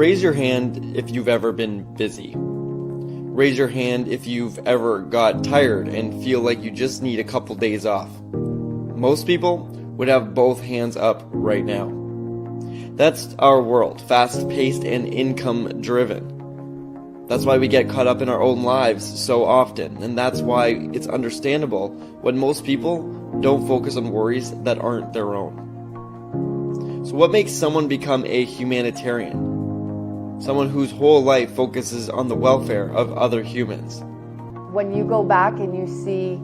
Raise your hand if you've ever been busy. Raise your hand if you've ever got tired and feel like you just need a couple days off. Most people would have both hands up right now. That's our world, fast-paced and income-driven. That's why we get caught up in our own lives so often, and that's why it's understandable when most people don't focus on worries that aren't their own. So what makes someone become a humanitarian? Someone whose whole life focuses on the welfare of other humans. When you go back and you see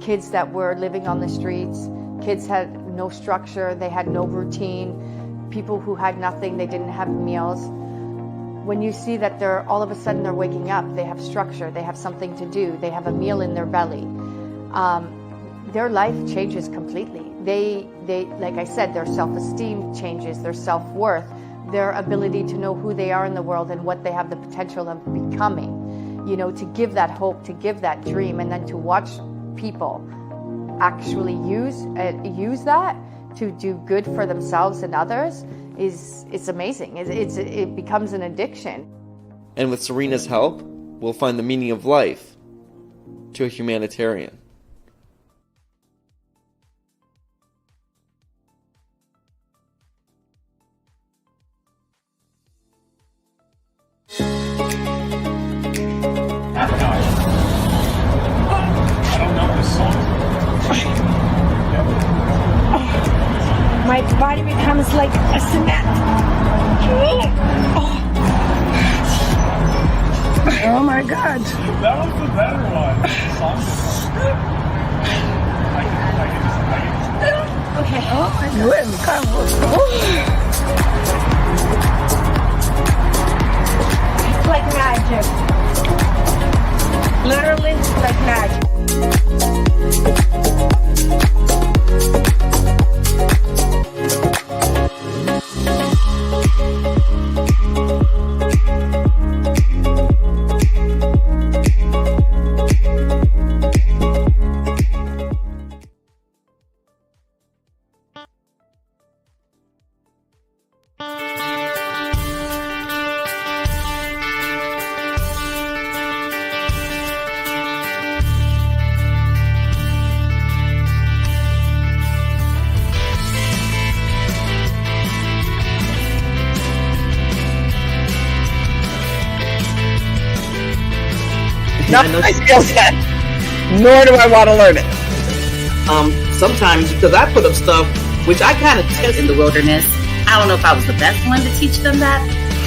kids that were living on the streets, kids had no structure, they had no routine, people who had nothing, they didn't have meals. When you see that they're all of a sudden they're waking up, they have structure, they have something to do, they have a meal in their belly, their life changes completely. They, like I said, their self-esteem changes, their self-worth, their ability to know who they are in the world and what they have the potential of becoming. You know, to give that hope, to give that dream, and then to watch people actually use that to do good for themselves and others it's amazing. It becomes an addiction. And with Serena's help, we'll find the meaning of life to a humanitarian. My body becomes like a cement. Oh my God. That was the better one. Okay. Oh my God. It's like magic. Literally like magic. Not my skill set, nor do I want to learn it. Sometimes, because I put up stuff which I kind of test in the wilderness. I don't know if I was the best one to teach them that.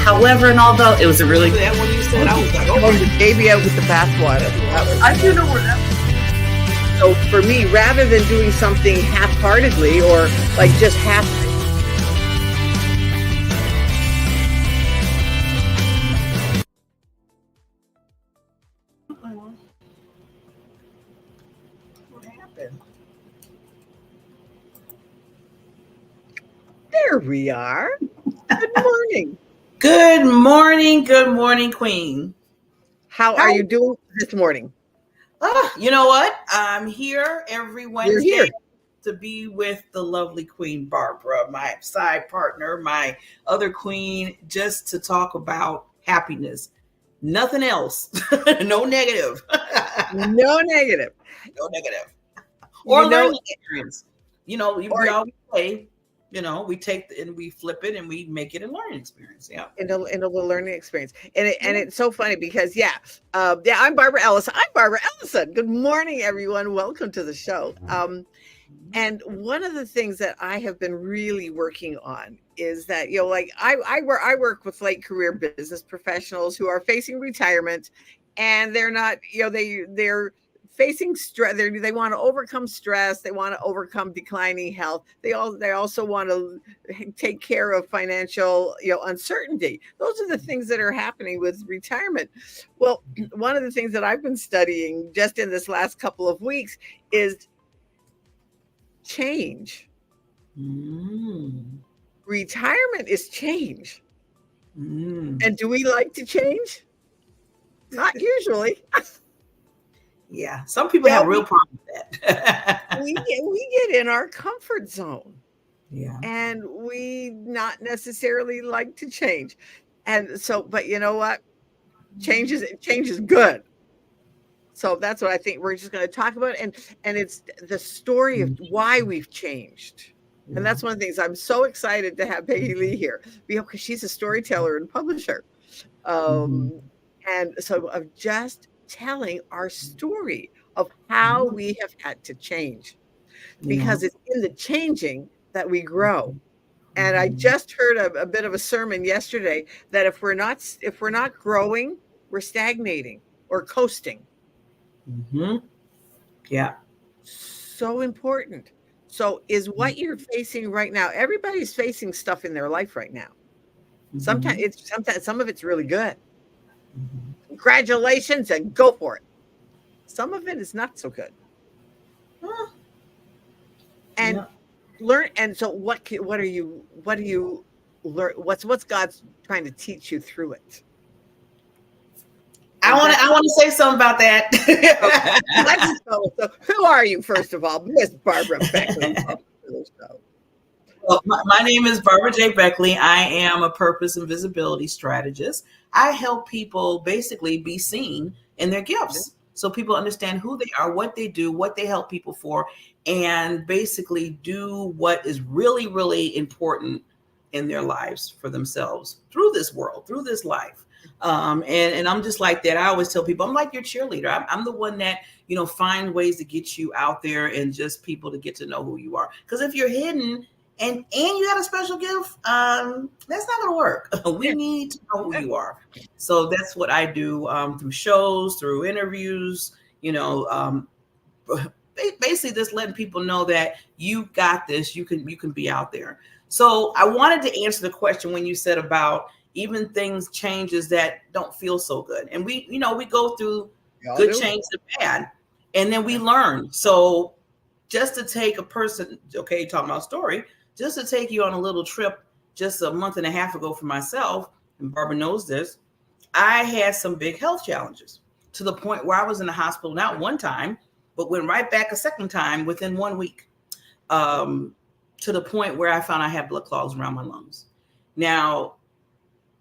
However, and although it was a really good one you said, I was like, oh, the baby out with the bathwater. I do know where that. So for me, rather than doing something half-heartedly or like just half. There we are. Good morning. Good morning, Queen. How are you doing this morning? You know what? I'm here every Wednesday You're here to be with the lovely Queen Barbara, my side partner, my other queen, just to talk about happiness. Nothing else. No negative. No negative. No negative. Or learning experience. We always say, we take and we flip it and we make it a learning experience. Yeah. In a little learning experience. And it's so funny because, I'm Barbara Ellison. I'm Barbara Ellison. Good morning, everyone. Welcome to the show. And one of the things that I have been really working on is that, I work with late career business professionals who are facing retirement, and they're not, they're facing stress. They want to overcome stress. They want to overcome declining health. They also want to take care of financial, uncertainty. Those are the things that are happening with retirement. Well, one of the things that I've been studying just in this last couple of weeks is change. Retirement is change. And do we like to change? Not usually. Yeah, some people have real problems with that. we get in our comfort zone. Yeah. And we not necessarily like to change. And so, but you know what? Change is good. So that's what I think we're just going to talk about, and it's the story of why we've changed. And that's one of the things I'm so excited to have PeggyLee here, because she's a storyteller and publisher. And so of just telling our story of how we have had to change, because it's in the changing that we grow. And I just heard a bit of a sermon yesterday that if we're not growing, we're stagnating or coasting. Yeah. So important. So is what you're facing right now. Everybody's facing stuff in their life right now. Sometimes some of it's really good. Congratulations and go for it. Some of it is not so good. And learn. And so what do you learn? What's God's trying to teach you through it? I want to say something about that. Okay. Let's go. So who are you, first of all? Miss Barbara Beckley. Well, my name is Barbara J. Beckley. I am a purpose and visibility strategist. I help people basically be seen in their gifts, so people understand who they are, what they do, what they help people for, and basically do what is really, really important in their lives for themselves through this world, through this life. And I'm just like that. I always tell people, I'm like your cheerleader. I'm the one that, find ways to get you out there and just people to get to know who you are. Because if you're hidden and you got a special gift, that's not going to work. We need to know who you are. So that's what I do through shows, through interviews, basically just letting people know that you got this, you can be out there. So I wanted to answer the question when you said about even things changes that don't feel so good. And we go through good change and bad, and then we learn. So just to take a person, okay, talking about story, just to take you on a little trip just a month and a half ago for myself, and Barbara knows this, I had some big health challenges to the point where I was in the hospital, not one time, but went right back a second time within 1 week, to the point where I found I had blood clots around my lungs. Now,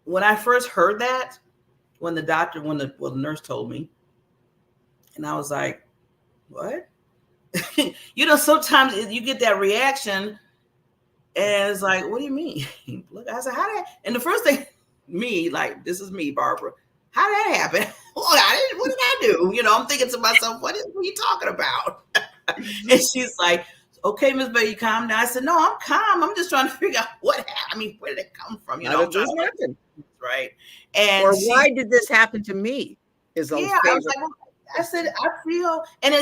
when I first heard that, when the nurse told me, and I was like, what? Sometimes you get that reaction, and it's like, what do you mean? Look, I said, how did? And the first thing, this is me, Barbara. How did that happen? What did I do? I'm thinking to myself, what are you talking about? And she's like, okay, Miss Betty, calm down. I said, no, I'm calm. I'm just trying to figure out what happened. Where did it come from? How did this happen? Right. And why did this happen to me? I was like, well, I said, I feel, and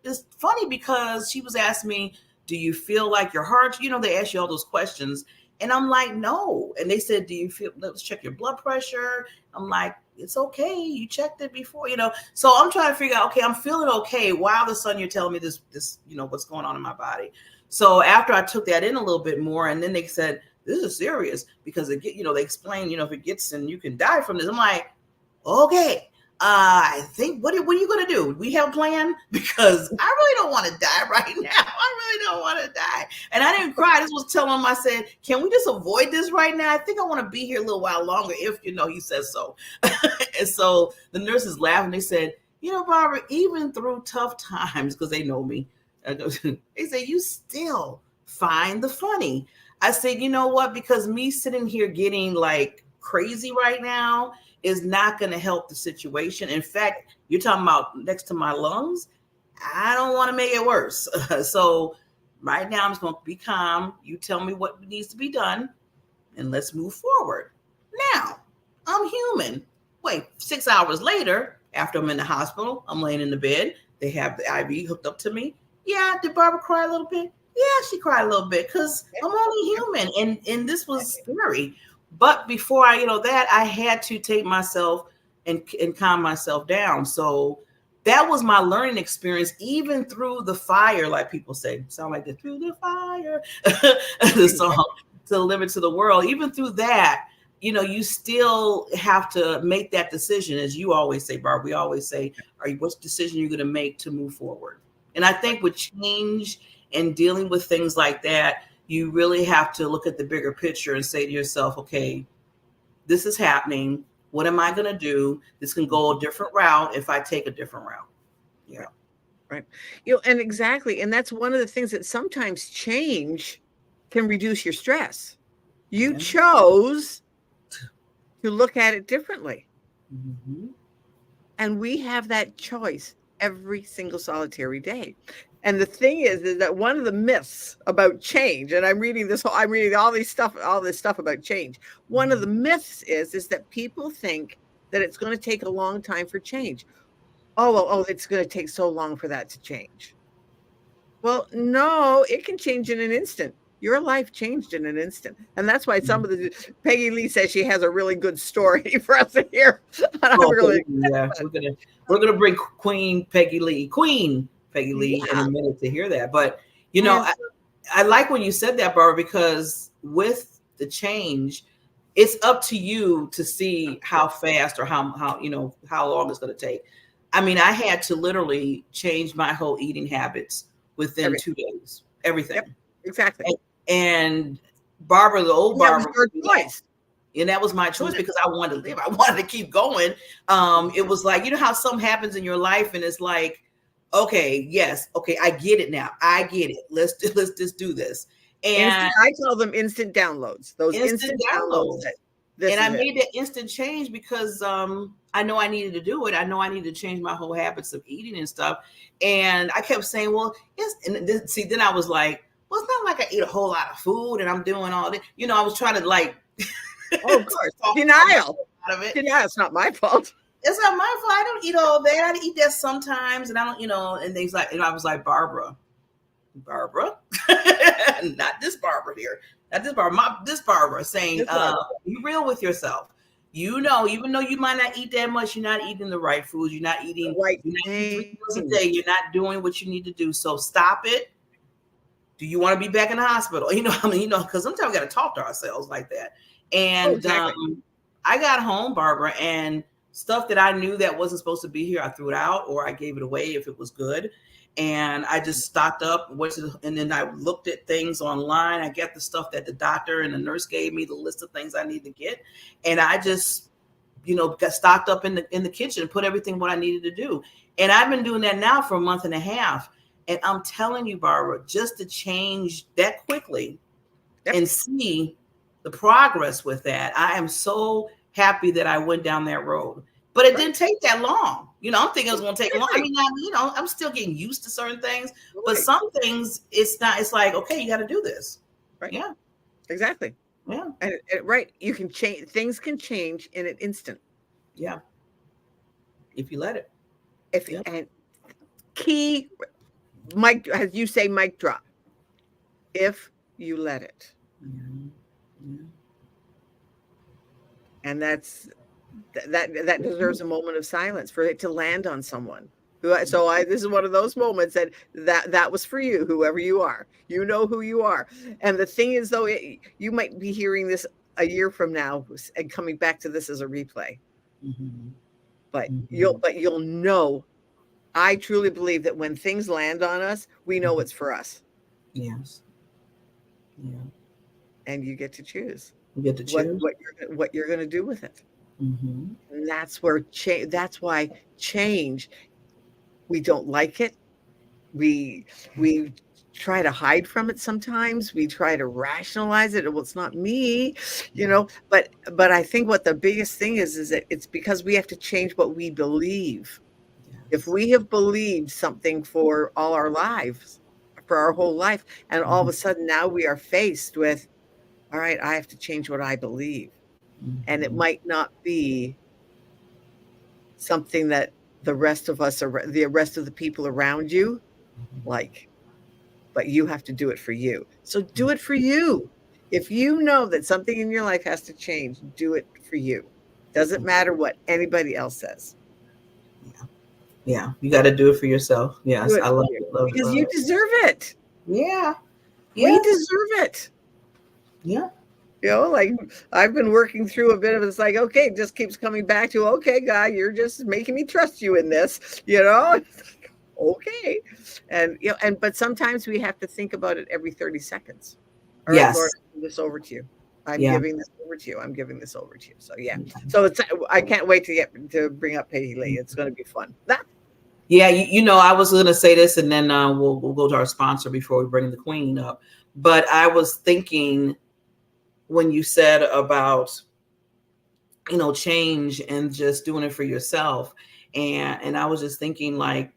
it's funny because she was asking me, do you feel like your heart, they ask you all those questions. And I'm like, no. And they said, let's check your blood pressure. I'm like, it's okay. You checked it before, So I'm trying to figure out, okay, I'm feeling okay. Why all of a sudden you're telling me this, what's going on in my body? So after I took that in a little bit more, and then they said, this is serious because they explain, if it gets and you can die from this. I'm like, okay. I think, what are you going to do? We have a plan? Because I really don't want to die right now. I really don't want to die. And I didn't cry. I just was telling him, I said, can we just avoid this right now? I think I want to be here a little while longer if, he says so. And so the nurses laughed and they said, Barbara, even through tough times, because they know me, they say, you still find the funny. I said, you know what? Because me sitting here getting like crazy right now is not going to help the situation. In fact, you're talking about next to my lungs. I don't want to make it worse. So right now I'm just going to be calm. You tell me what needs to be done and let's move forward. Now, I'm human. Wait, 6 hours later, after I'm in the hospital, I'm laying in the bed. They have the IV hooked up to me. Yeah, did Barbara cry a little bit? Yeah, she cried a little bit because I'm only human. And this was scary. But before I, that, I had to take myself and calm myself down. So that was my learning experience, even through the fire, like people say. Sound like the through the fire, the song, to live it to the world. Even through that, you still have to make that decision. As you always say, Barb, we always say, what decision you're going to make to move forward? And I think with change and dealing with things like that, you really have to look at the bigger picture and say to yourself, okay, this is happening. What am I going to do? This can go a different route if I take a different route. Yeah. Right. And exactly. And that's one of the things that sometimes change can reduce your stress. You chose to look at it differently. Mm-hmm. And we have that choice every single solitary day. And the thing is that one of the myths about change, and I'm reading all this stuff about change. One of the myths is that people think that it's going to take a long time for change. It's going to take so long for that to change. Well, no, it can change in an instant. Your life changed in an instant. And that's why some of the PeggyLee says she has a really good story for us to hear. We're gonna bring Queen PeggyLee in a minute to hear that. But I like when you said that, Barbara, because with the change, it's up to you to see how fast or how long it's going to take. I mean, I had to literally change my whole eating habits within 2 days. Everything. Yep, exactly. And Barbara, the old Barbara, was your choice. And that was my choice because I wanted to live. I wanted to keep going. It was like, how something happens in your life and it's like, okay, yes, okay, I get it now. I get it. Let's just do this. And I call them instant downloads. Those instant downloads. And I made that instant change because I know I needed to do it. I know I needed to change my whole habits of eating and stuff. And I kept saying, well, yes. And then I was like, well, it's not like I eat a whole lot of food and I'm doing all this. I was trying to like, of course, denial. Out of it. Denial. It's not my fault. It's not my fault. I don't eat all that. I eat that sometimes, and I don't, and things like. And I was like, Barbara, not this Barbara here, not this Barbara, this Barbara saying, be real with yourself. Even though you might not eat that much, you're not eating the right foods. You're not eating right. You're not eating 3 meals a day. You're not doing what you need to do. So stop it. Do you want to be back in the hospital? Because sometimes we got to talk to ourselves like that. And exactly. I got home, Barbara, and stuff that I knew that wasn't supposed to be here, I threw it out or I gave it away if it was good. And I just stocked up, and then I looked at things online. I got the stuff that the doctor and the nurse gave me, the list of things I need to get. And I just, got stocked up in the kitchen and put everything what I needed to do. And I've been doing that now for a month and a half. And I'm telling you, Barbara, just to change that quickly and see the progress with that. I am so happy that I went down that road. But it didn't take that long. I'm thinking it was going to take long. I mean, I'm still getting used to certain things, but some things it's not. It's like, okay, you got to do this. Right. Yeah. Exactly. Yeah. And right. You can change. Things can change in an instant. Yeah. If you let it. And key, mic, as you say, mic drop. If you let it. Mm-hmm. Yeah. And that deserves a moment of silence for it to land on someone. This is one of those moments that was for you, whoever you are. You know who you are. And the thing is, though, you might be hearing this a year from now and coming back to this as a replay. Mm-hmm. But you'll know. I truly believe that when things land on us, we know it's for us. Yes. Yeah. And you get to choose. You get to choose what you're going to do with it. Mm-hmm. And that's why change, we don't like it. We try to hide from it sometimes. We try to rationalize it. Well, it's not me, but I think what the biggest thing is that it's because we have to change what we believe. Yes. If we have believed something for all our lives, for our whole life, and all of a sudden now we are faced with, all right, I have to change what I believe. Mm-hmm. And it might not be something that the rest of the people around you like, but you have to do it for you. So do it for you. If you know that something in your life has to change, do it for you. Doesn't matter what anybody else says. Yeah. You got to do it for yourself. Yes, I love it. Because you deserve it. Yeah. We deserve it. Yeah. Like I've been working through a bit of it's like, okay, it just keeps coming back to, okay, God, you're just making me trust you in this, okay. And, but sometimes we have to think about it every 30 seconds. All right, Lord, I'll turn this over to you. I'm Yeah. giving this over to you. I'm giving this over to you. So yeah. So I can't wait to bring up PeggyLee. It's going to be fun. Yeah, I was going to say this, and then we'll go to our sponsor before we bring the Queen up. But I was thinking when you said about change and just doing it for yourself, and I was just thinking, like,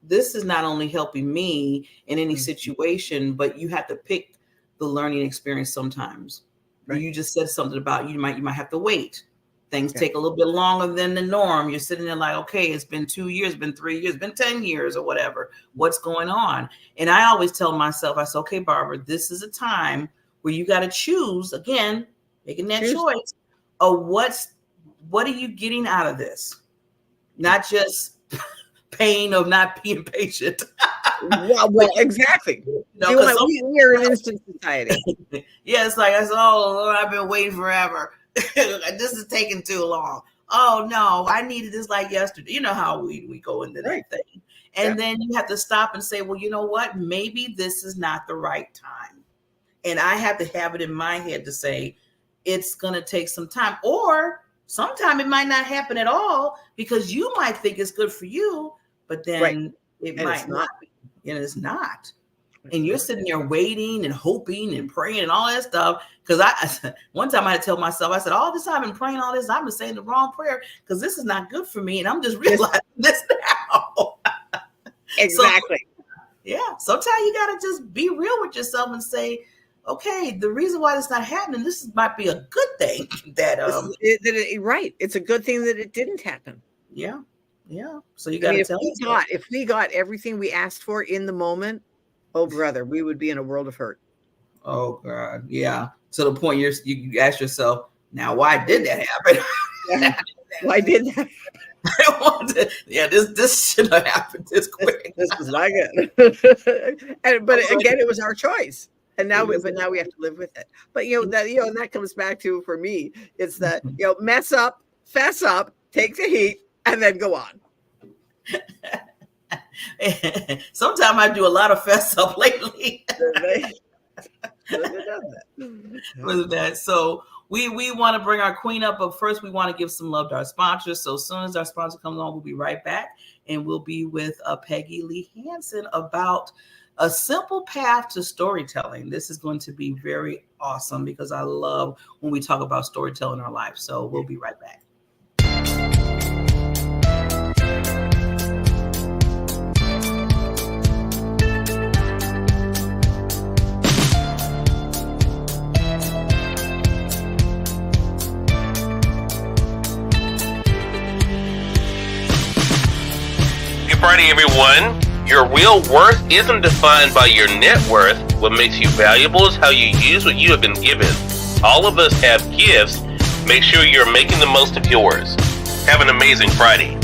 this is not only helping me in any situation, but you have to pick the learning experience sometimes. Right. You just said something about you might have to wait. Things take a little bit longer than the norm. You're sitting there like, okay, it's been 2 years, been 3 years, been 10 years or whatever. What's going on? And I always tell myself, I say, okay, Barbara, this is a time where you got to choose, again, making that choice of what are you getting out of this? Not just pain of not being patient. well, exactly. We are an instant society. Yeah, it's like, Lord, I've been waiting forever. This is taking too long. Oh no, I needed this like yesterday. You know how we go into that thing. And then you have to stop and say, well, you know what? Maybe this is not the right time. And I have to have it in my head to say, it's going to take some time. Or sometime it might not happen at all because you might think it's good for you, but then it might not be. And it's not. And you're sitting there waiting and hoping and praying and all that stuff. Because one time I had to tell myself, I said, all this time I've been praying all this, I've been saying the wrong prayer because this is not good for me. And I'm just realizing this now. Exactly. So, sometimes you got to just be real with yourself and say, okay, the reason why it's not happening, might be a good thing that right. It's a good thing that it didn't happen. Yeah. So you got to tell yourself. If we got everything we asked for in the moment, oh brother, we would be in a world of hurt. Oh God, yeah. To the point you ask yourself, now why did that happen? Why did that? This shouldn't have happened this quick. This was not good. But again, it was our choice. And now we have to live with it. But and that comes back to, for me, it's that mess up, fess up, take the heat, and then go on. Sometimes I do a lot of fess up lately. With that. So we want to bring our Queen up, but first we want to give some love to our sponsors. So as soon as our sponsor comes on, we'll be right back, and we'll be with PeggyLee Hanson about a simple path to storytelling. This is going to be very awesome because I love when we talk about storytelling in our life. So we'll be right back. Good Friday, everyone. Your real worth isn't defined by your net worth. What makes you valuable is how you use what you have been given. All of us have gifts. Make sure you're making the most of yours. Have an amazing Friday.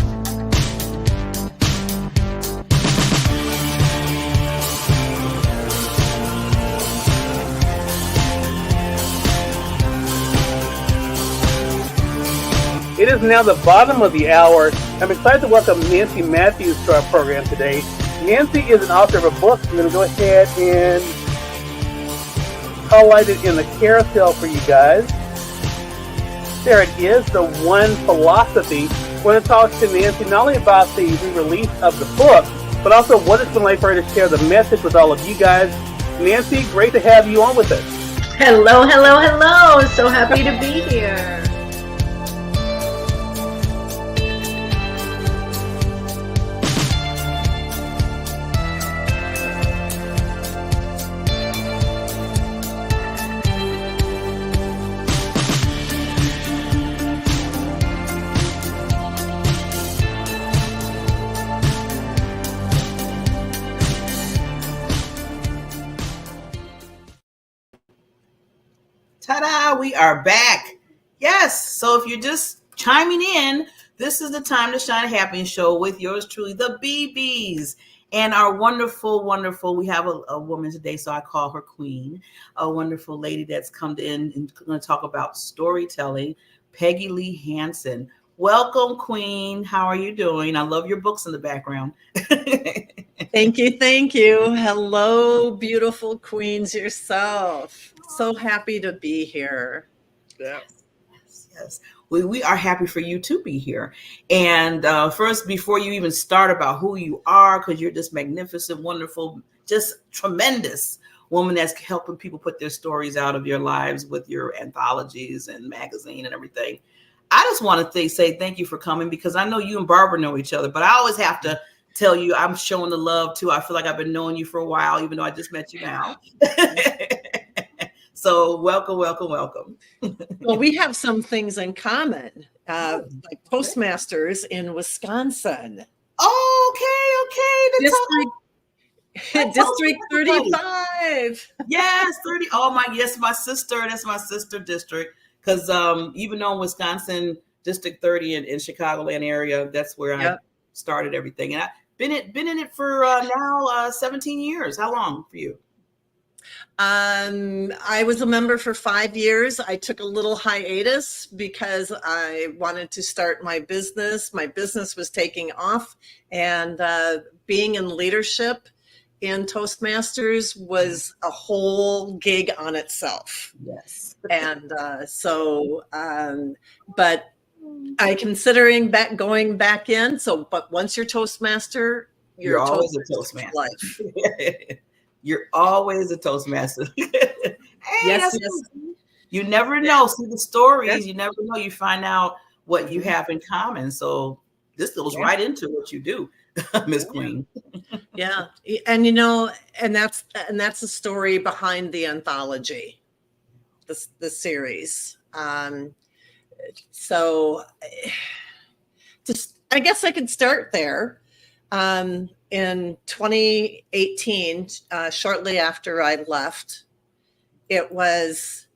It is now the bottom of the hour. I'm excited to welcome Nancy Matthews to our program today. Nancy is an author of a book. I'm going to go ahead and highlight it in the carousel for you guys. There it is, The One Philosophy. I want to talk to Nancy not only about the release of the book, but also what it's been like for her to share the message with all of you guys. Nancy, great to have you on with us. Hello, hello, hello. So happy to be here. Ta-da! We are back. Yes. So if you're just chiming in, this is the Time to Shine Happiness Show with yours truly, the BBs. And our wonderful, wonderful, we have a woman today, so I call her Queen, a wonderful lady that's come in and going to talk about storytelling, PeggyLee Hanson. Welcome, Queen. How are you doing? I love your books in the background. Thank you. Thank you. Hello, beautiful queens yourself. So happy to be here. Yeah. Yes. We are happy for you to be here. And first, before you even start about who you are, because you're this magnificent, wonderful, just tremendous woman that's helping people put their stories out of your lives with your anthologies and magazine and everything. I just want to say thank you for coming, because I know you and Barbara know each other, but I always have to tell you I'm showing the love too. I feel like I've been knowing you for a while, even though I just met you now. So welcome, welcome, welcome. Well, we have some things in common, like Toastmasters in Wisconsin. Okay. District 35. Yes, 30. Oh my sister. That's my sister district. Because even though Wisconsin District 30 in Chicagoland area, that's where I started everything. And I've been in it for now 17 years. How long for you? I was a member for 5 years. I took a little hiatus because I wanted to start my business. My business was taking off, and being in leadership in Toastmasters was a whole gig on itself. Yes. And but I considering going back in. So, but once you're Toastmaster, you're always a Toastmaster. Life. You're always a Toastmaster. Hey, yes. You never know. See the stories. Yes. You never know. You find out what you have in common. So this goes right into what you do, Miss Queen. Yeah, and and that's the story behind the anthology, the series. So, just I guess I could start there. In 2018, shortly after I left, it was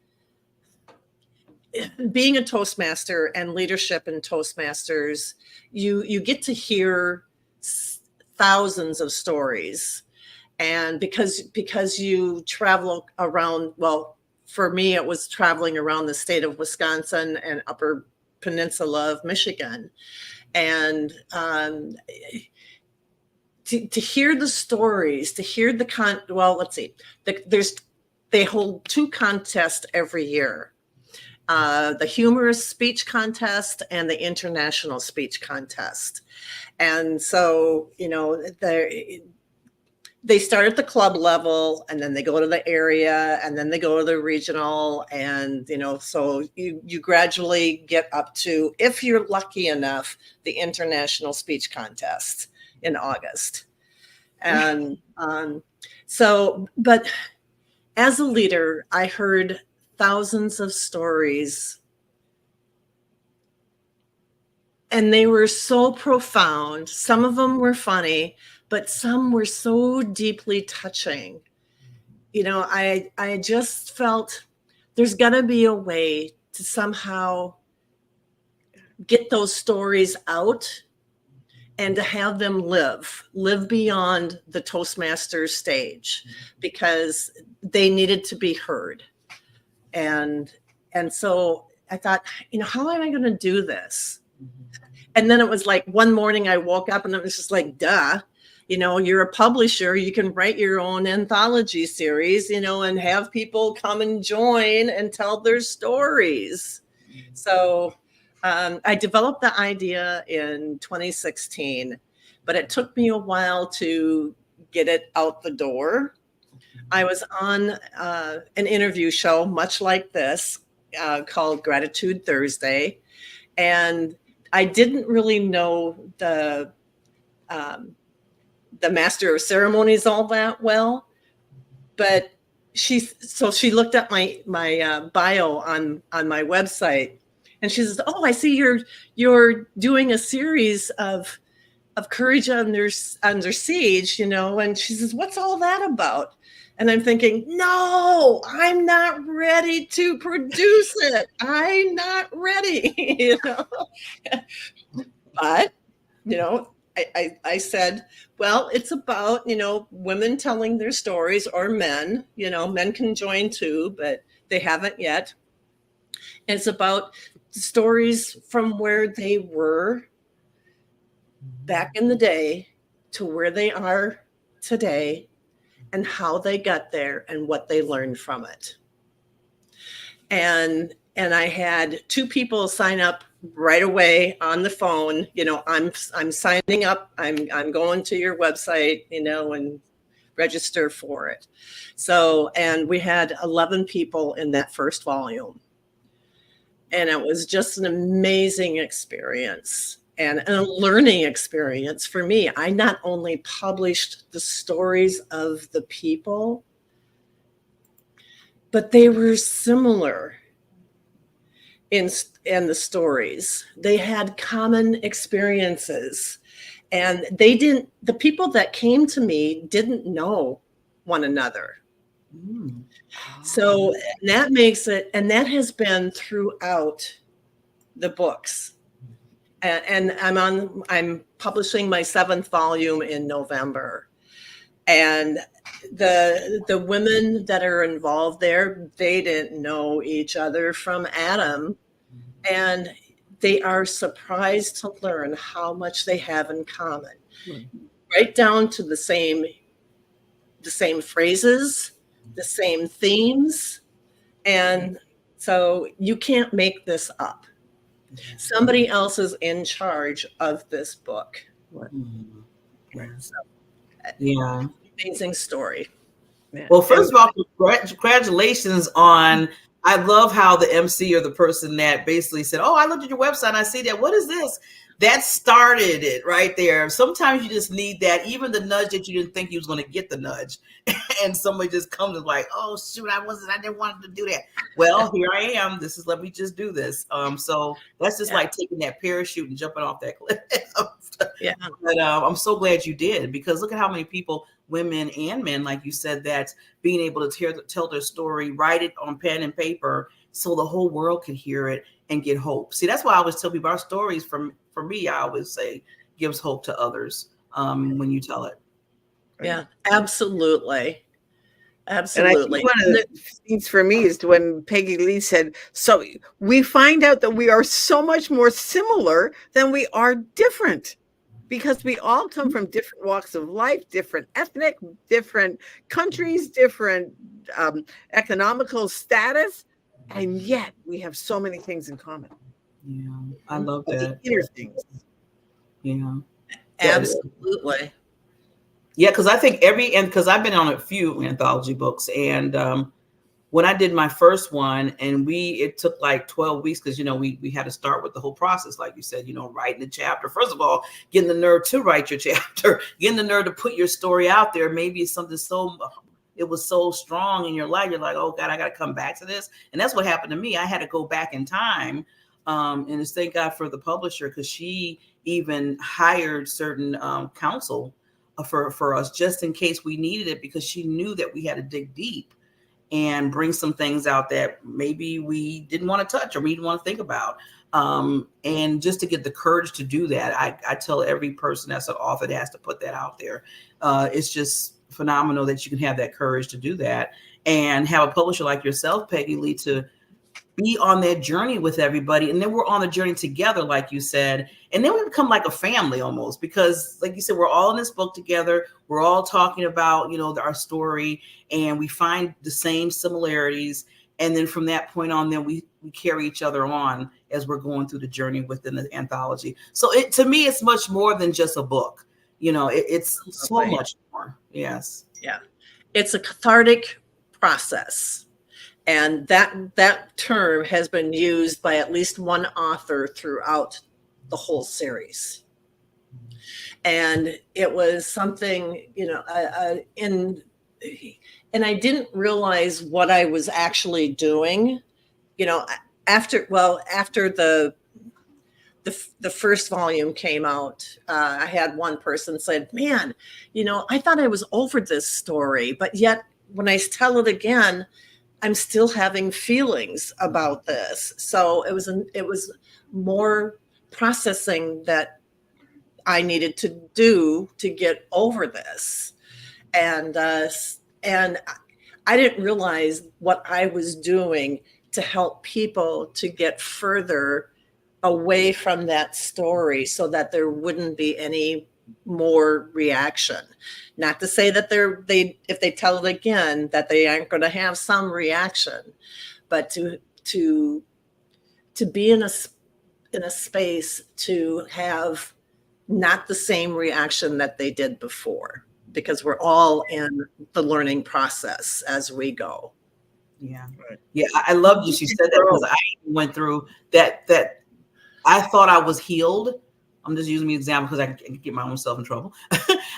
being a Toastmaster and leadership in Toastmasters. You get to hear thousands of stories, and because you travel around, well, for me it was traveling around the state of Wisconsin and Upper Peninsula of Michigan, and to hear the stories, to hear they hold 2 contests every year, the humorous speech contest and the international speech contest. And so, they start at the club level, and then they go to the area, and then they go to the regional. And, so you gradually get up to, if you're lucky enough, the international speech contest in August. And but as a leader, I heard thousands of stories, and they were so profound. Some of them were funny, but some were so deeply touching. I just felt there's got to be a way to somehow get those stories out and to have them live beyond the Toastmasters stage, because they needed to be heard. And so I thought, how am I going to do this? And then it was like one morning I woke up and it was just like, duh, you're a publisher, you can write your own anthology series, and have people come and join and tell their stories. So I developed the idea in 2016, but it took me a while to get it out the door. I was on an interview show, much like this, called Gratitude Thursday. And I didn't really know the master of ceremonies all that well, but she looked at my bio on my website, and she says, "Oh, I see you're doing a series of Courage Under Siege, and she says, "What's all that about?" And I'm thinking, no, I'm not ready to produce it. I'm not ready, But, I said, well, it's about, women telling their stories, or men, men can join too, but they haven't yet. It's about stories from where they were back in the day to where they are today, and how they got there and what they learned from it. And I had 2 people sign up right away on the phone. I'm signing up. I'm going to your website, and register for it. So, and we had 11 people in that first volume. And it was just an amazing experience and a learning experience for me. I not only published the stories of the people, but they were similar in the stories. They had common experiences, and the people that came to me didn't know one another. So that makes it, and that has been throughout the books. And I'm publishing my 7th volume in November. And the women that are involved there, they didn't know each other from Adam. And they are surprised to learn how much they have in common. Right down to the same phrases, the same themes. And so you can't make this up. Somebody else is in charge of this book. So, Yeah. Amazing story. Well, first of all, congratulations on, I love how the MC or the person that basically said, oh, I looked at your website and I see that. What is this? That started it right there. Sometimes you just need that, even the nudge that you didn't think you was going to get the nudge. And somebody just comes and like, oh, shoot, I didn't want to do that. Well, here I am. Let me just do this. So that's just like taking that parachute and jumping off that cliff. Yeah. But I'm so glad you did, because look at how many people, women and men, like you said, that's being able to tell their story, write it on pen and paper so the whole world can hear it and get hope. See, that's why I always tell people our stories, for me, I always say, gives hope to others when you tell it. Yeah, absolutely. Absolutely. And I think one of the things for me is when PeggyLee said, so we find out that we are so much more similar than we are different, because we all come from different walks of life, different ethnic, different countries, different economical status, and yet we have so many things in common. Yeah, I love that. The inner things. Yeah, absolutely. Yeah, because I think because I've been on a few anthology books, and when I did my first one, and it took like 12 weeks, because we had to start with the whole process, like you said, writing the chapter. First of all, getting the nerve to write your chapter, getting the nerve to put your story out there. Maybe it's something it was so strong in your life, you're like, oh God, I got to come back to this. And that's what happened to me. I had to go back in time, and it's thank God for the publisher, because she even hired certain counsel for us just in case we needed it, because she knew that we had to dig deep and bring some things out that maybe we didn't want to touch or we didn't want to think about. And just to get the courage to do that, I tell every person that's an author that has to put that out there. It's just phenomenal that you can have that courage to do that and have a publisher like yourself, PeggyLee, to be on that journey with everybody. And then we're on the journey together, like you said, and then we become like a family almost, because like you said, we're all in this book together. We're all talking about, our story, and we find the same similarities. And then from that point on, then we carry each other on as we're going through the journey within the anthology. So to me, it's much more than just a book. It's so much more. Yes. Yeah. It's a cathartic process. And that term has been used by at least one author throughout the whole series. And it was something, and I didn't realize what I was actually doing, after the first volume came out. I had one person said, man, I thought I was over this story, but yet when I tell it again, I'm still having feelings about this. So it was more processing that I needed to do to get over this. And I didn't realize what I was doing to help people to get further away from that story so that there wouldn't be any more reaction. Not to say that if they tell it again, that they aren't going to have some reaction, but to be in a space to have not the same reaction that they did before, because we're all in the learning process as we go. Yeah. Yeah. I love you. She said that because I went through that I thought I was healed. I'm just using the example because I can get my own self in trouble.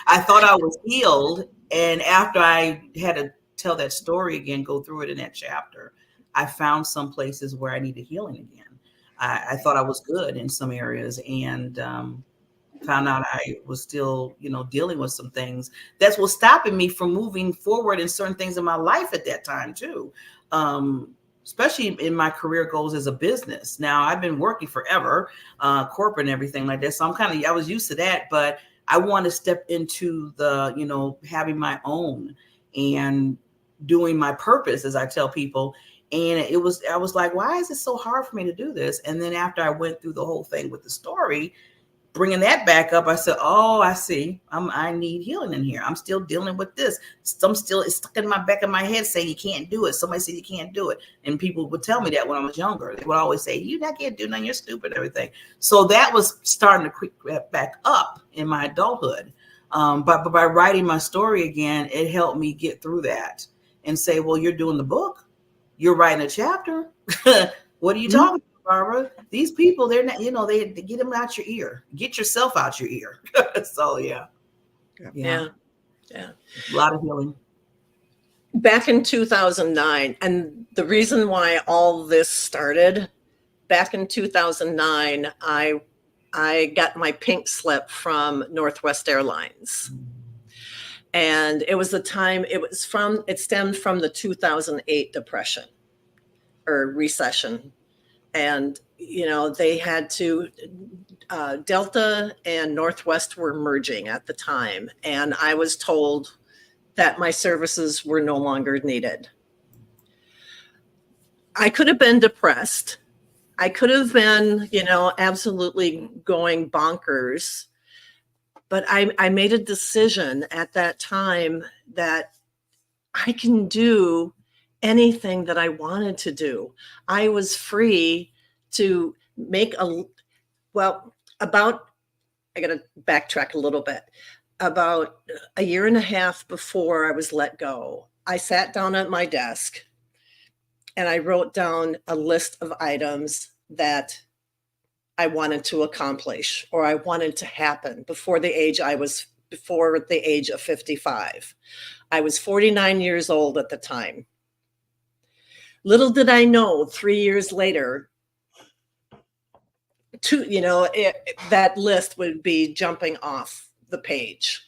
I thought I was healed. And after I had to tell that story again, go through it in that chapter, I found some places where I needed healing again. I thought I was good in some areas, and found out I was still, dealing with some things that was stopping me from moving forward in certain things in my life at that time too. Especially in my career goals as a business. Now I've been working forever, corporate and everything like that. So I was used to that, but I want to step into the, having my own and doing my purpose, as I tell people. And I was like, why is it so hard for me to do this? And then after I went through the whole thing with the story, bringing that back up, I said, oh, I see. I need healing in here. I'm still dealing with this. It's stuck in my back of my head saying you can't do it. Somebody said you can't do it. And people would tell me that when I was younger. They would always say, you not can't do nothing, you're stupid, everything. So that was starting to creep back up in my adulthood. But by writing my story again, it helped me get through that and say, well, you're doing the book. You're writing a chapter. What are you talking about, Barbara? These people, they're not, they get them out your ear. Get yourself out your ear. So yeah. Yeah. A lot of healing. Back in 2009, and the reason why all this started, back in 2009, I got my pink slip from Northwest Airlines. And it was the time, it stemmed from the 2008 depression or recession. And, they had to, Delta and Northwest were merging at the time. And I was told that my services were no longer needed. I could have been depressed. I could have been, absolutely going bonkers. But I made a decision at that time that I can do anything that I wanted to do. I was free to make I got to backtrack a little bit. About a year and a half before I was let go, I sat down at my desk and I wrote down a list of items that I wanted to accomplish or I wanted to happen before the age of 55. I was 49 years old at the time. Little did I know 3 years later, that list would be jumping off the page.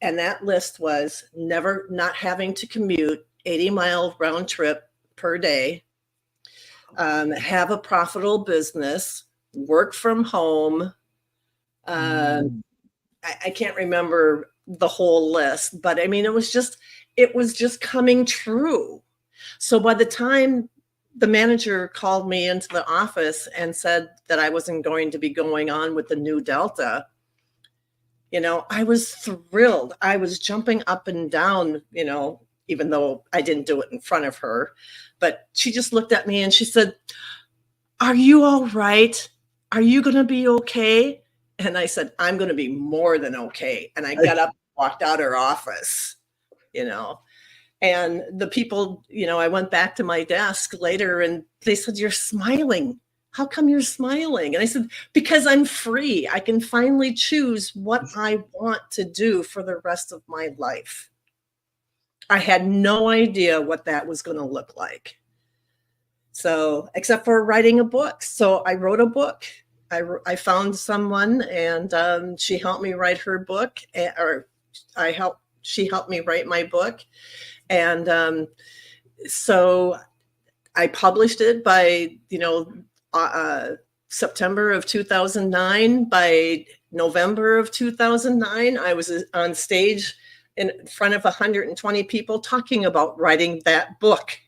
And that list was not having to commute 80-mile round trip per day, have a profitable business, work from home. I can't remember the whole list, but I mean, it was just coming true. So by the time the manager called me into the office and said that I wasn't going to be going on with the new Delta, I was thrilled. I was jumping up and down, even though I didn't do it in front of her, but she just looked at me and she said, "Are you all right? Are you going to be okay?" And I said, "I'm going to be more than okay." And I got up, walked out her office, and the people, I went back to my desk later and they said, "You're smiling. How come you're smiling?" And I said, "Because I'm free. I can finally choose what I want to do for the rest of my life." I had no idea what that was going to look like. So, except for writing a book. So I wrote a book. I found someone and she helped me write her book, she helped me write my book. And so I published it by, September of 2009. By November of 2009, I was on stage in front of 120 people talking about writing that book.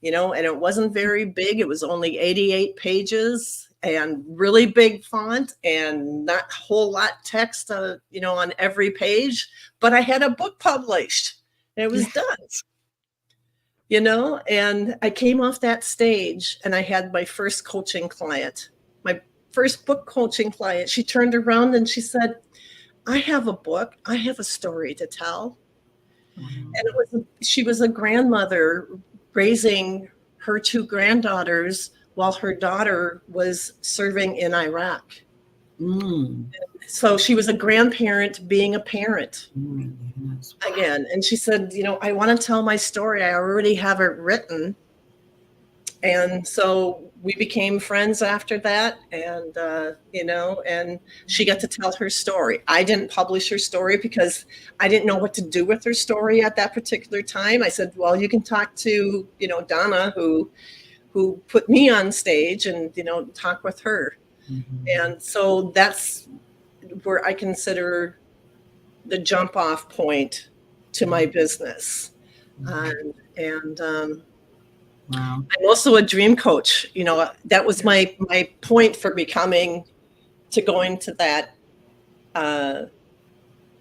and it wasn't very big. It was only 88 pages and really big font and not a whole lot text, on every page. But I had a book published and it was done. And I came off that stage and I had my first coaching client, my first book coaching client. She turned around and she said, I have a book. I have a story to tell. And she was a grandmother raising her 2 granddaughters while her daughter was serving in Iraq. So she was a grandparent being a parent again. And she said, I want to tell my story. I already have it written. And so we became friends after that. And, and she got to tell her story. I didn't publish her story because I didn't know what to do with her story at that particular time. I said, well, you can talk to, Donna, who put me on stage and, talk with her. And so that's where I consider the jump off point to my business. Wow. I'm also a dream coach. That was my point for going to that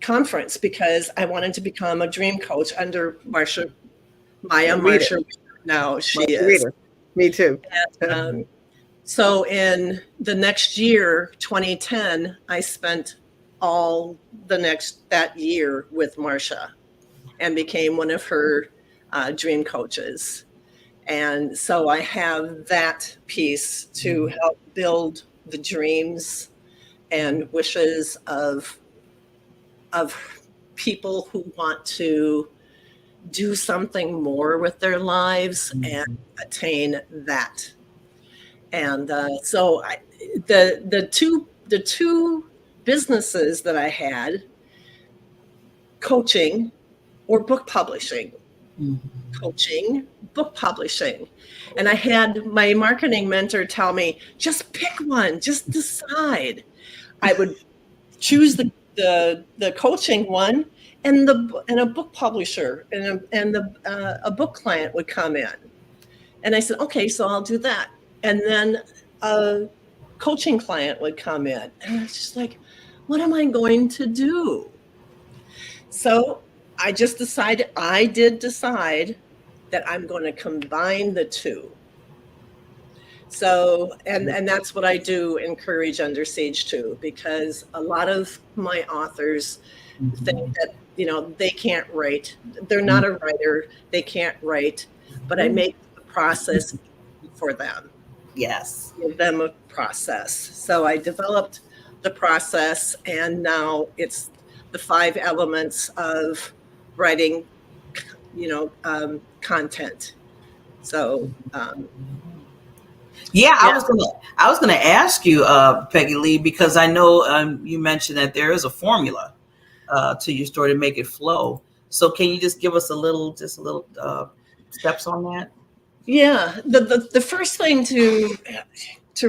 conference, because I wanted to become a dream coach under Maya Marsha. Now she is. Reader. Me too. And, so in the next year, 2010, I spent all that year with Marsha and became one of her dream coaches. And so I have that piece to help build the dreams and wishes of people who want to do something more with their lives and attain that. And so the two businesses that I had, coaching or book publishing, coaching, book publishing. And I had my marketing mentor tell me, just pick one, just decide. I would choose the coaching one, and a book publisher and a book client would come in. And I said, okay, so I'll do that. And then a coaching client would come in. And I was just like, what am I going to do? So I did decide that I'm going to combine the two. So, and that's what I do encourage under Sage too, because a lot of my authors think that, they can't write. They're not a writer. They can't write, but I make the process for them. Yes. Give them a process. So I developed the process, and now it's the 5 elements of writing, content. So, I was gonna ask you, PeggyLee, because I know you mentioned that there is a formula to your story to make it flow. So can you just give us a little steps on that? Yeah, the first thing to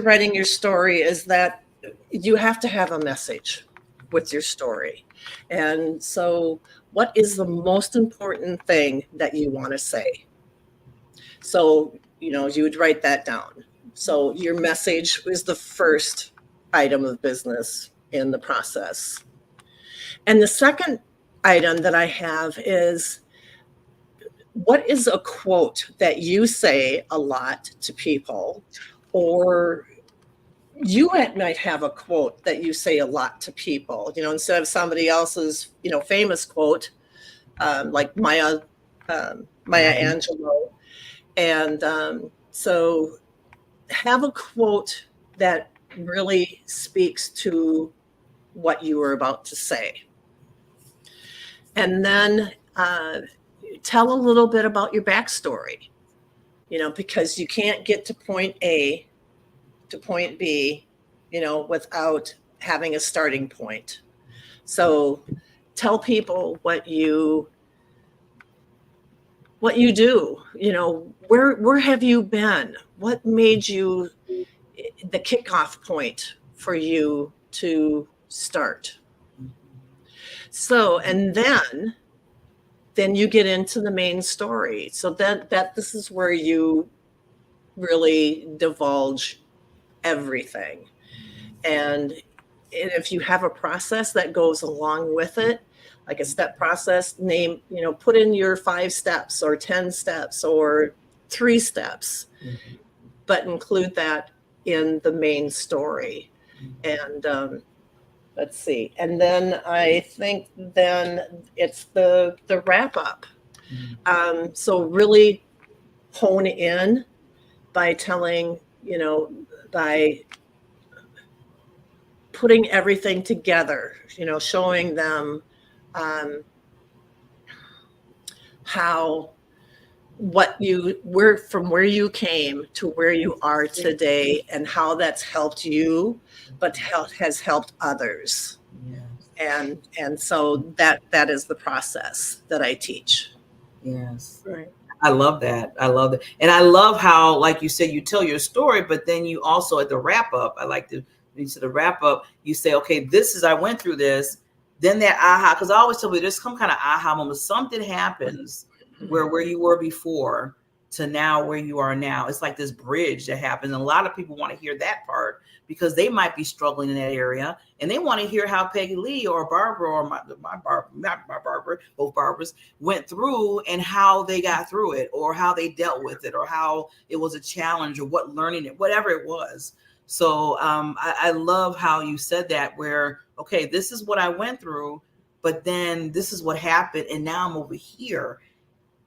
writing your story is that you have to have a message with your story. And so what is the most important thing that you want to say? So, you would write that down. So your message is the first item of business in the process. And the second item that I have is, what is a quote that you say a lot to people, or you might have a quote that you say a lot to people, instead of somebody else's, famous quote, like Maya Angelou. And so have a quote that really speaks to what you were about to say. And then tell a little bit about your backstory, because you can't get to point A to point B, without having a starting point. So tell people what you do, where have you been? What made you the kickoff point for you to start? So, and then then you get into the main story. So that this is where you really divulge everything. And if you have a process that goes along with it, like a step process, put in your 5 steps or 10 steps or 3 steps, but include that in the main story. And let's see. And then I think then it's the wrap up. So really hone in by telling, by putting everything together, showing them how from where you came to where you are today, and how that's helped you, but has helped others. And so that is the process that I teach. Yes. Right. I love that. And I love how, like you said, you tell your story, but then you also at the wrap up, the wrap up, you say, okay, I went through this, then that aha, because I always tell you there's some kind of aha moment. Something happens where you were before to now where you are now. It's like this bridge that happens. And a lot of people want to hear that part because they might be struggling in that area, and they want to hear how PeggyLee or Barbara or both Barbaras went through, and how they got through it, or how they dealt with it, or how it was a challenge, or whatever it was. So I love how you said that, where, okay, this is what I went through, but then this is what happened, and now I'm over here.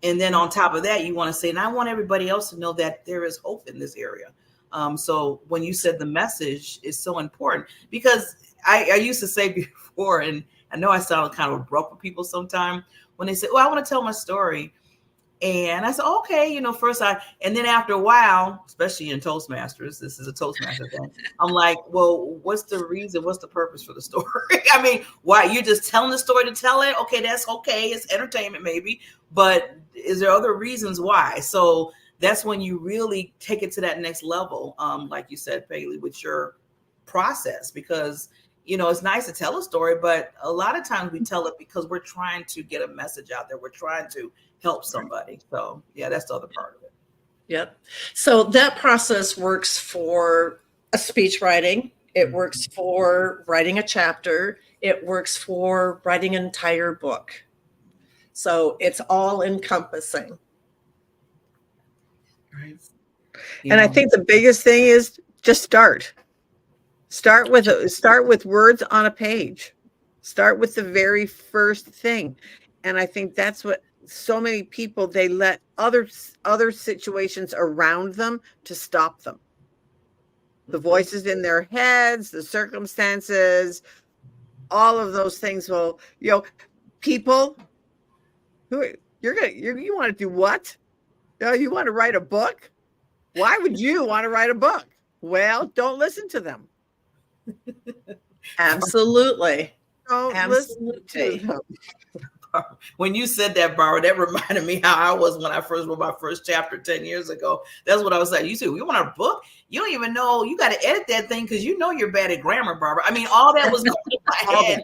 And then on top of that, you want to say, and I want everybody else to know that there is hope in this area. So when you said the message is so important, because I used to say before, and I know I sound kind of abrupt with people sometimes when they say, well, I want to tell my story. And I said, okay, first and then after a while, especially in Toastmasters, this is a Toastmaster thing. I'm like, well, what's the reason? What's the purpose for the story? I mean, why you're just telling the story to tell it? Okay, that's okay. It's entertainment maybe, but is there other reasons why? So that's when you really take it to that next level. Like you said, PeggyLee, with your process, because it's nice to tell a story, but a lot of times we tell it because we're trying to get a message out there. We're trying to help somebody. So yeah, that's the other part of it. Yep. So that process works for a speech writing. It works for writing a chapter. It works for writing an entire book. So it's all encompassing. Right. And I think the biggest thing is just start with words on a page. Start with the very first thing. And I think that's what so many people, they let other situations around them to stop them. The voices in their heads, the circumstances, all of those things will, people who you want to do what? You want to write a book? Why would you want to write a book? Well, don't listen to them. Absolutely. Don't listen to them. When you said that, Barbara, that reminded me how I was when I first wrote my first chapter 10 years ago. That's what I was saying. You said, you want a book? You don't even know. You got to edit that thing because you're bad at grammar, Barbara. I mean, all that was going in my head.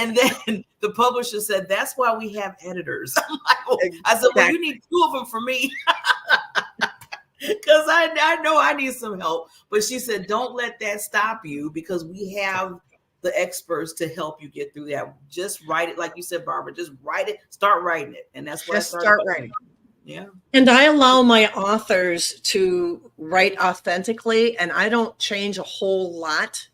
And then the publisher said, that's why we have editors. I'm like, well, I said, well, you need 2 of them for me. Because I know I need some help. But she said, don't let that stop you, because we have the experts to help you get through that. Just write it, like you said, Barbara. Just write it, start writing it, and that's what just start writing. Yeah. And I allow my authors to write authentically, and I don't change a whole lot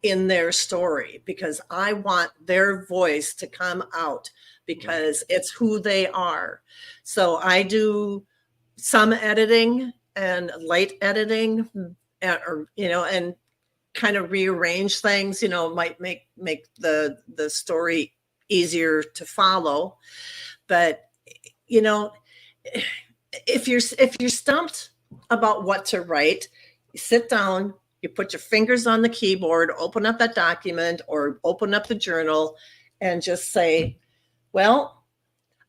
in their story because I want their voice to come out because it's who they are. So I do some editing and light editing, and kind of rearrange things, might make the story easier to follow. But if you're stumped about what to write, you sit down, you put your fingers on the keyboard, open up that document or open up the journal and just say, well,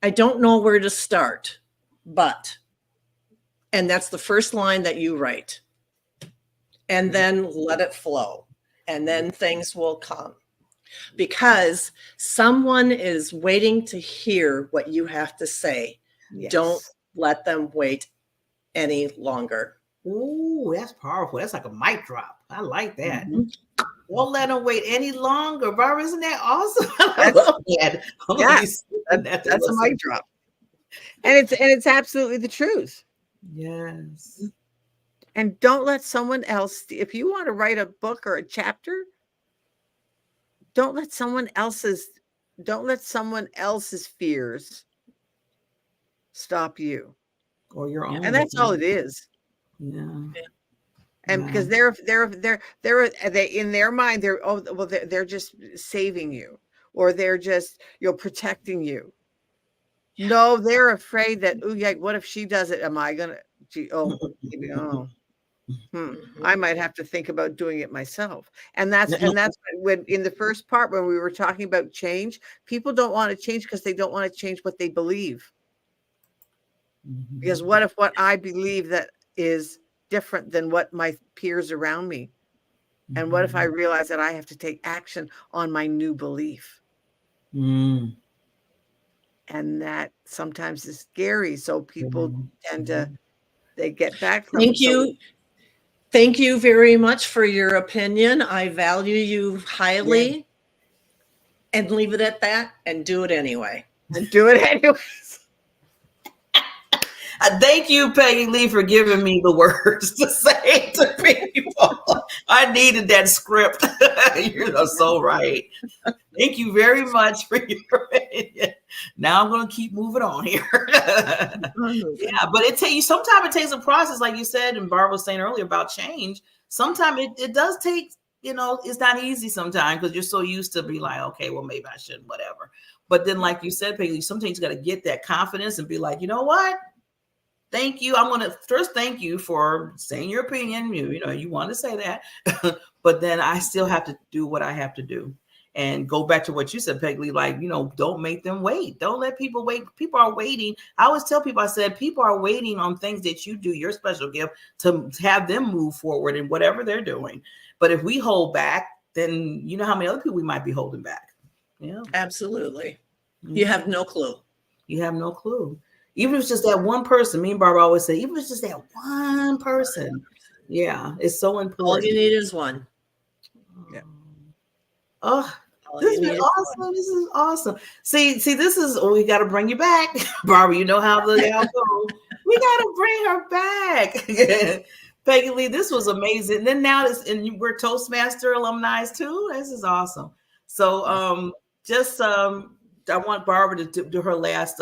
I don't know where to start, but, and that's the first line that you write. And then let it flow, and then things will come. because someone is waiting to hear what you have to say. Yes. Don't let them wait any longer. Ooh, that's powerful. That's like a mic drop. I like that. Mhm. Don't let them wait any longer, Barbara. Isn't that awesome? I That's- love that. I'm gonna be saying that to That's a listen. mic drop. And it's absolutely the truth. Yes. And don't let someone else, if you want to write a book or a chapter, don't let someone else's fears stop you. Or your own. And that's all it is. Yeah. And because they're in their mind, they're just saving you, or they're just, protecting you. No, they're afraid that, oh yeah, what if she does it? Am I gonna I might have to think about doing it myself. And that's when in the first part, when we were talking about change, people don't want to change because they don't want to change what they believe. Because what if what I believe that is different than what my peers around me? And what if I realize that I have to take action on my new belief? And that sometimes is scary. So people tend to, they get back from Thank you. Thank you very much for your opinion. I value you highly. And leave it at that and do it anyway. And do it anyways. Thank you, PeggyLee, for giving me the words to say to people. I needed that script. You're so right. Thank you very much for your opinion. Now I'm going to keep moving on here. Yeah, but sometimes it takes a process, like you said, and Barbara was saying earlier about change. Sometimes it does take, it's not easy sometimes because you're so used to be like, okay, well, maybe I shouldn't, whatever. But then, like you said, PeggyLee, sometimes you got to get that confidence and be like, you know what? Thank you. I'm going to first thank you for saying your opinion. You want to say that, but then I still have to do what I have to do and go back to what you said, PeggyLee, like, don't make them wait. Don't let people wait. People are waiting. I always tell people, I said, people are waiting on things that you do, your special gift, to have them move forward in whatever they're doing. But if we hold back, then you know how many other people we might be holding back. Yeah, absolutely. You have no clue. You have no clue. Even if it's just that one person, me and Barbara always say, even if it's just that one person, yeah, it's so important. All you need is one. Yeah. Oh, this is awesome. This is awesome. See, this is, we got to bring you back. Barbara, you know how the go. We got to bring her back. PeggyLee, this was amazing. And then now we're Toastmaster alumni too. This is awesome. So I want Barbara to do her last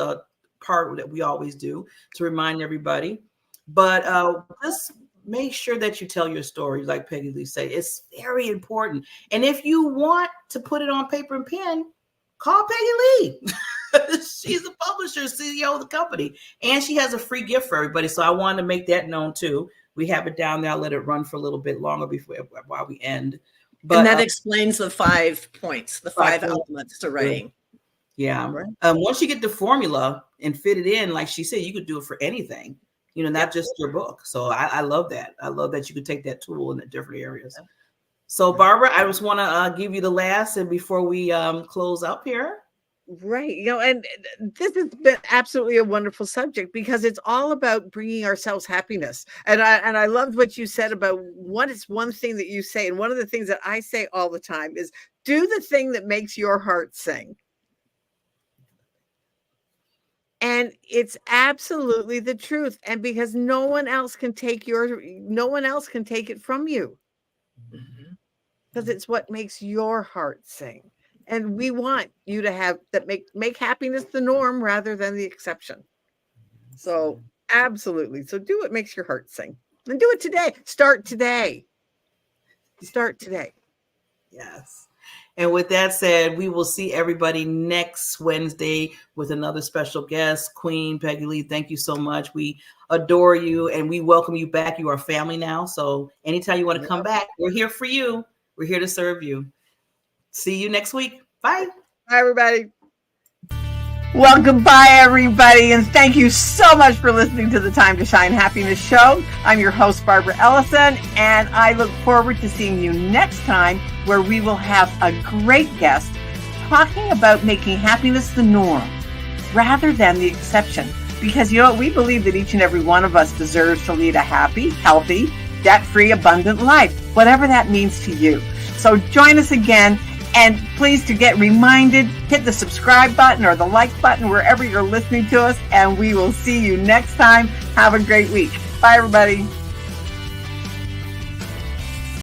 part that we always do to remind everybody, but just make sure that you tell your story, like PeggyLee say. It's very important. And if you want to put it on paper and pen, call PeggyLee. She's the publisher, CEO of the company, and she has a free gift for everybody. So I wanted to make that known too. We have it down there. I'll let it run for a little bit longer while we end. But and that explains the 5 points, the 5 elements to writing. Yeah. Once you get the formula and fit it in, like she said, you could do it for anything, not just your book. So I love that. I love that you could take that tool in the different areas. So Barbara, I just want to give you the last, and before we close up here. Right. And this has been absolutely a wonderful subject because it's all about bringing ourselves happiness. And I loved what you said about what is one thing that you say. And one of the things that I say all the time is do the thing that makes your heart sing. And it's absolutely the truth. And because no one else can take it from you. Because it's what makes your heart sing. And we want you to have that, make happiness the norm rather than the exception. So absolutely. So do what makes your heart sing. And do it today. Start today. Start today. Yes. And with that said, we will see everybody next Wednesday with another special guest, Queen PeggyLee. Thank you so much. We adore you and we welcome you back. You are family now. So anytime you want to come back, we're here for you. We're here to serve you. See you next week. Bye. Bye, everybody. Well, goodbye, everybody, and thank you so much for listening to the Time to Shine Happiness Show. I'm your host, Barbara Ellison, and I look forward to seeing you next time, where we will have a great guest talking about making happiness the norm rather than the exception. Because, you know what, we believe that each and every one of us deserves to lead a happy, healthy, debt-free, abundant life, whatever that means to you. So join us again. And please, to get reminded, hit the subscribe button or the like button wherever you're listening to us, and we will see you next time. Have a great week. Bye, everybody.